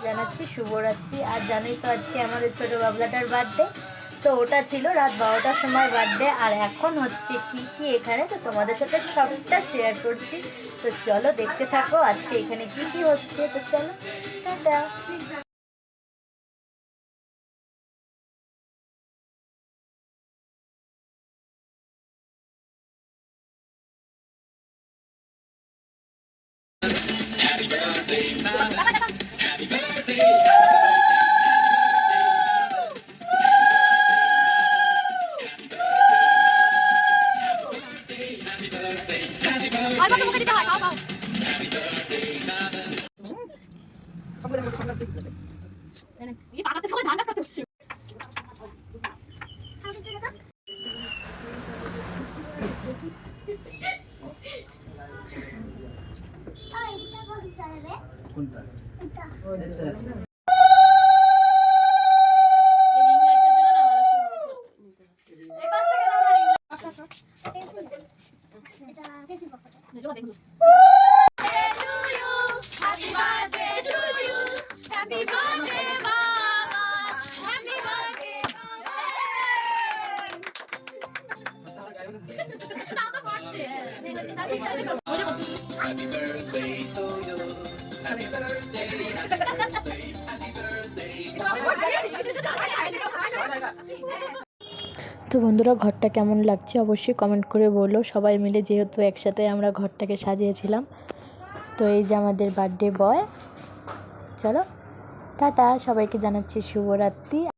জানাচ্ছি শুভরাত্রি। আর জানোই তো আজকে আমাদের ছোটো বাবলাটার বার্থডে, তো ওটা ছিল রাত 12টার সময় বার্থডে। আর এখন হচ্ছে কি এখানে, তো তোমাদের সাথে সবটা শেয়ার করছি। তো চলো দেখতে থাকো আজকে এখানে কি হচ্ছে। তো চলো টাটা। তো বন্ধুরা, ঘরটা কেমন লাগছে অবশ্যই কমেন্ট করে বলো। সবাই মিলে যেহেতু একসাথে আমরা ঘরটাকে সাজিয়েছিলাম। তো এই যে আমাদের বার্থডে বয়। চলো টাটা, সবাইকে জানাচ্ছি শুভরাত্রি।